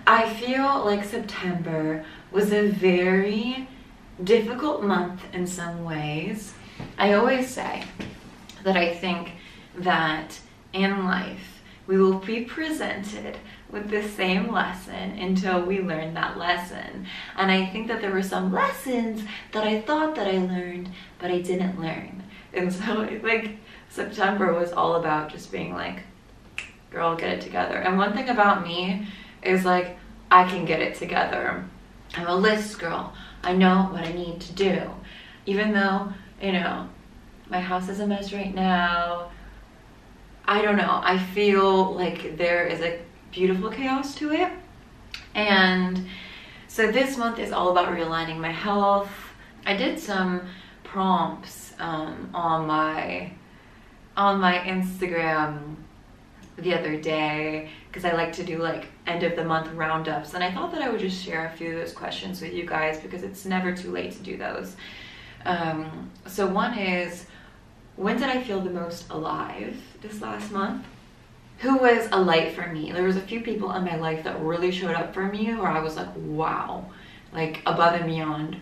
I feel like September was a very difficult month in some ways. I always say that I think that in life we will be presented with the same lesson until we learn that lesson. And I think that there were some lessons that I thought that I learned, but I didn't learn. And so I think September was all about just being like, girl, get it together. And one thing about me is like, I can get it together. I'm a list girl. I know what I need to do. Even though, you know, my house is a mess right now. I don't know. I feel like there is a beautiful chaos to it. And so this month is all about realigning my health. I did some prompts on my Instagram the other day because I like to do like end of the month roundups, and I thought that I would just share a few of those questions with you guys because it's never too late to do those. So one is, when did I feel the most alive this last month? Who was a light for me? There was a few people in my life that really showed up for me where I was like, wow, like above and beyond.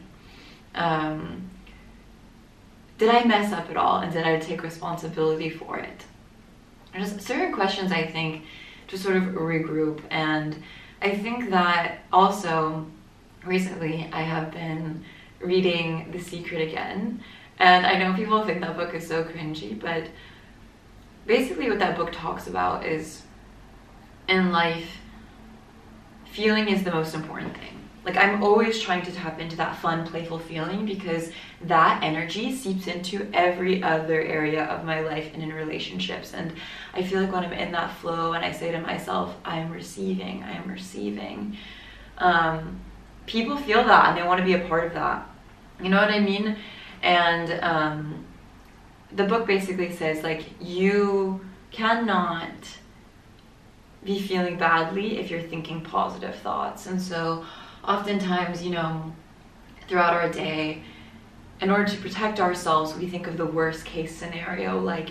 Did I mess up at all, and did I take responsibility for it? There's certain questions I think to sort of regroup, and I think that also recently I have been reading The Secret again, and I know people think that book is so cringy, but basically what that book talks about is in life, feeling is the most important thing. Like, I'm always trying to tap into that fun, playful feeling because that energy seeps into every other area of my life and in relationships. And I feel like when I'm in that flow and I say to myself, I am receiving, people feel that and they want to be a part of that. You know what I mean? And the book basically says, like, you cannot be feeling badly if you're thinking positive thoughts. And so oftentimes, you know, throughout our day, in order to protect ourselves, we think of the worst case scenario, like,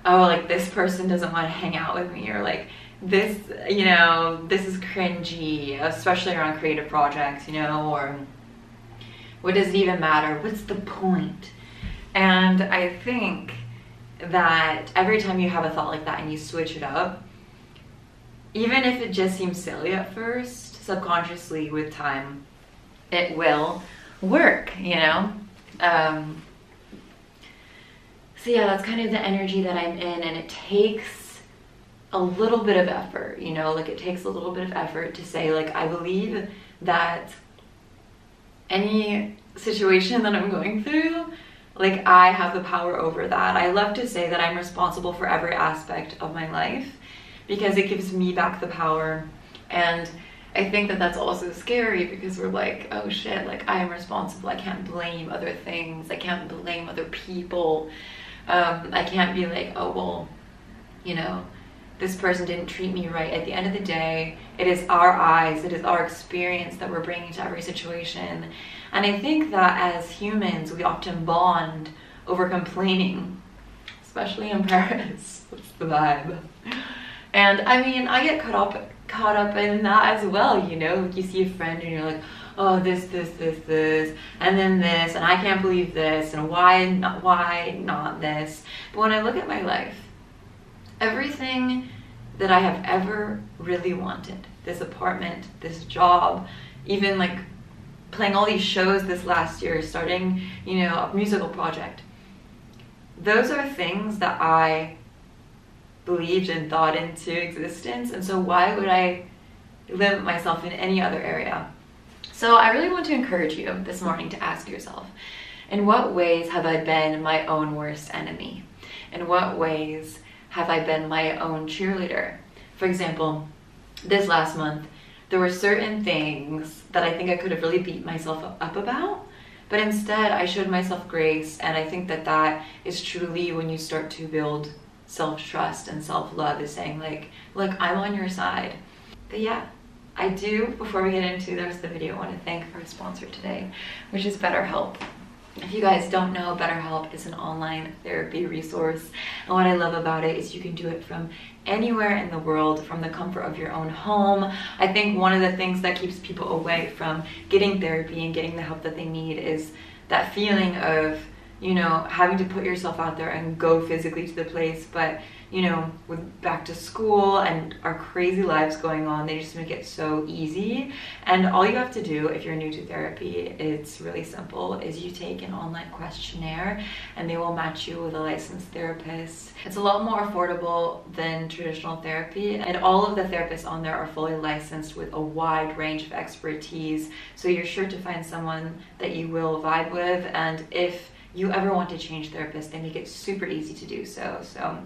oh, like this person doesn't want to hang out with me, or like this, you know, this is cringy, especially around creative projects, you know, or what does it even matter? What's the point? And I think that every time you have a thought like that and you switch it up, even if it just seems silly at first, subconsciously with time, it will work, you know? So yeah, that's kind of the energy that I'm in, and it takes a little bit of effort, you know? Like, it takes a little bit of effort to say, like, I believe that any situation that I'm going through, like, I have the power over that. I love to say that I'm responsible for every aspect of my life because it gives me back the power. And I think that that's also scary because we're like, oh shit, like, I am responsible. I can't blame other things. I can't blame other people. I can't be like, oh, well, you know, this person didn't treat me right. At the end of the day, it is our eyes, it is our experience that we're bringing to every situation. And I think that as humans, we often bond over complaining, especially in Paris. That's the vibe. And I mean, I get caught up in that as well, you know? Like, you see a friend and you're like, oh, this, and then this, and I can't believe this, and why not this? But when I look at my life, everything that I have ever really wanted, this apartment, this job, even like playing all these shows this last year, starting, you know, a musical project, those are things that I believed and thought into existence. And so why would I limit myself in any other area? So I really want to encourage you this morning to ask yourself, in what ways have I been my own worst enemy? In what ways have I been my own cheerleader? For example, this last month, there were certain things that I think I could have really beat myself up about, but instead I showed myself grace. And I think that that is truly when you start to build self-trust and self-love, is saying like, look, I'm on your side. But yeah, I do, before we get into the rest of the video, I want to thank our sponsor today, which is BetterHelp. If you guys don't know, BetterHelp is an online therapy resource. And what I love about it is you can do it from anywhere in the world from the comfort of your own home. I think one of the things that keeps people away from getting therapy and getting the help that they need is that feeling of, you know, having to put yourself out there and go physically to the place. But, you know, with back to school and our crazy lives going on, they just make it so easy. And all you have to do if you're new to therapy, it's really simple, is you take an online questionnaire and they will match you with a licensed therapist. It's a lot more affordable than traditional therapy, and all of the therapists on there are fully licensed with a wide range of expertise. So you're sure to find someone that you will vibe with, and if you ever want to change therapists, they make it super easy to do so. So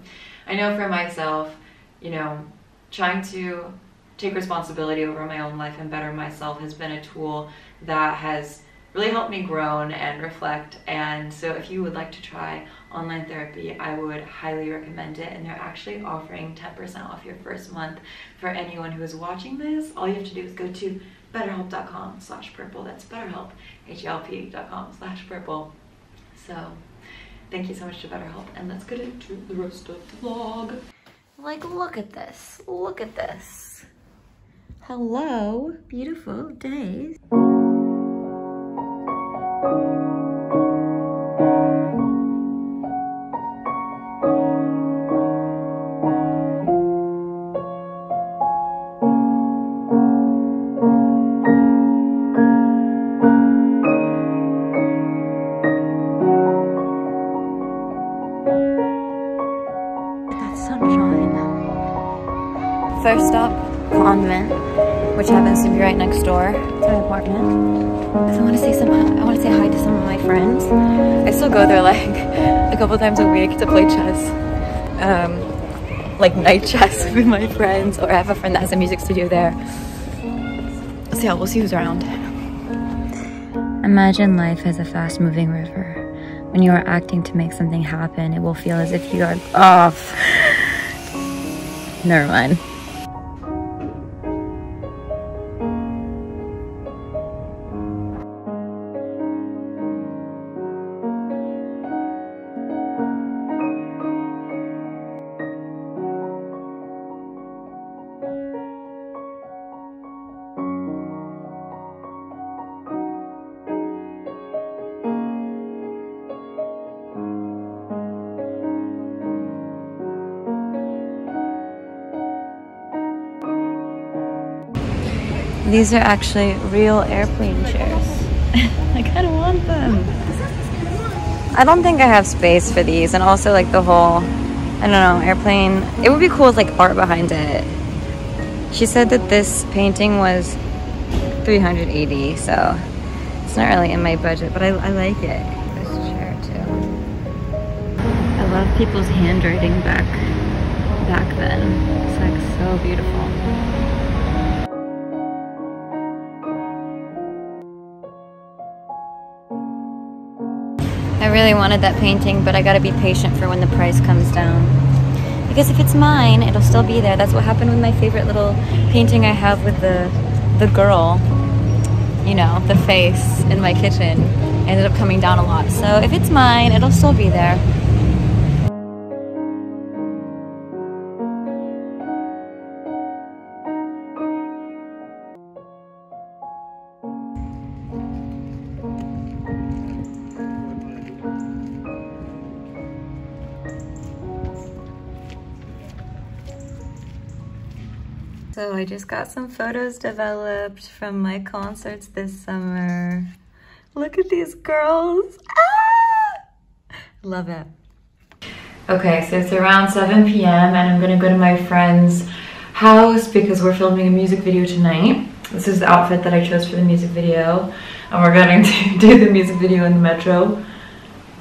I know for myself, you know, trying to take responsibility over my own life and better myself has been a tool that has really helped me grow and reflect. And so if you would like to try online therapy, I would highly recommend it. And they're actually offering 10% off your first month for anyone who is watching this. All you have to do is go to betterhelp.com/purple. That's BetterHelp, HELP.com/purple. So thank you so much to BetterHelp, and let's get into the rest of the vlog. Like, look at this. Look at this. Hello, beautiful days. First stop, Convent, which happens to be right next door to my apartment. Because I want to say hi to some of my friends. I still go there like a couple times a week to play chess, like night chess with my friends, or I have a friend that has a music studio there. So yeah, we'll see who's around. Imagine life as a fast-moving river. When you are acting to make something happen, it will feel as if you are off. Never mind. These are actually real airplane chairs. I kind of want them. I don't think I have space for these, and also like the whole, I don't know, airplane. It would be cool with like art behind it. She said that this painting was $380, so it's not really in my budget, but I like it. This chair too. I love people's handwriting back then. It's like so beautiful. I really wanted that painting, but I gotta be patient for when the price comes down. Because if it's mine, it'll still be there. That's what happened with my favorite little painting I have with the girl, you know, the face in my kitchen. It ended up coming down a lot. So if it's mine, it'll still be there. So I just got some photos developed from my concerts this summer. Look at these girls. Ah! Love it. Okay, so it's around 7 p.m. and I'm gonna go to my friend's house because we're filming a music video tonight. This is the outfit that I chose for the music video. And we're going to do the music video in the metro.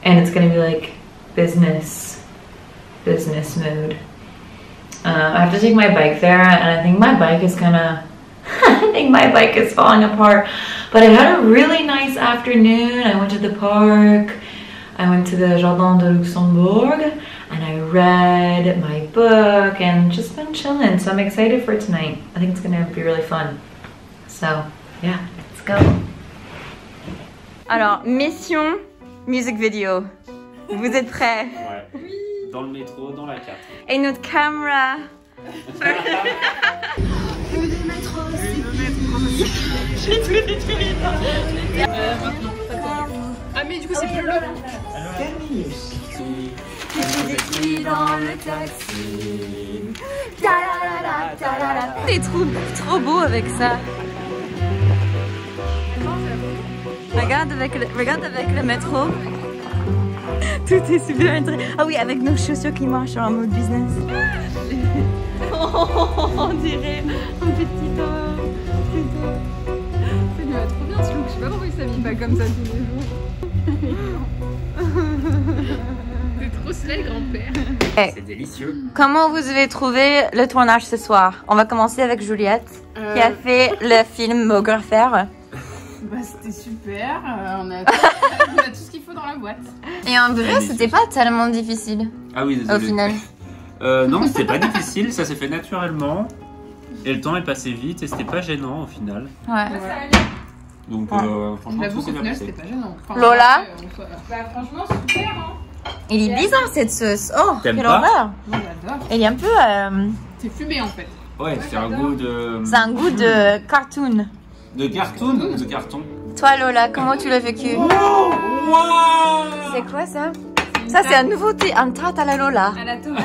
And it's gonna be like business mode. I have to take my bike there, and I think my bike is kind of, I think my bike is falling apart. But I had a really nice afternoon. I went to the park, I went to the Jardin de Luxembourg, and I read my book and just been chilling. So I'm excited for tonight. I think it's gonna be really fun. So yeah, let's go. Alors, mission music video. Vous êtes prêts? Ouais. Dans le métro, dans la carte. Et notre caméra Ah mais du coup c'est plus long. Dans le taxi. C'est trop beau avec ça. Regarde avec le métro. Tout est super intéressant. Ah oui, avec nos chaussures qui marchent en mode business. On dirait un petit homme. Ça lui va trop bien ce look. Je sais pas pourquoi il s'habille pas comme ça tous les jours. C'est trop stylé le grand-père. C'est délicieux. Comment vous avez trouvé le tournage ce soir? On va commencer avec Juliette qui a fait le film Mographer. Bah c'était super, on a tout ce qu'il faut dans la boîte. Et en vrai, c'était pas tellement difficile. Ah oui, désolé. Au final. Non, c'était pas difficile, ça s'est fait naturellement. Et le temps est passé vite et c'était pas gênant au final. Ouais. Donc franchement, J'avoue tout qu'au s'est bien final passé. c'était pas gênant. Enfin, Lola bah franchement super hein. Il est bizarre cette sauce. Oh, T'aimes quelle pas horreur. Moi j'adore. Il est un peu... C'est fumé en fait. Ouais, c'est un goût de... C'est un goût de cartoon. De cartoon ou de carton? Toi Lola, comment tu l'as vécu? Wow. C'est quoi ça? Ça c'est un nouveauté, un tarte à la Lola. À la tomate.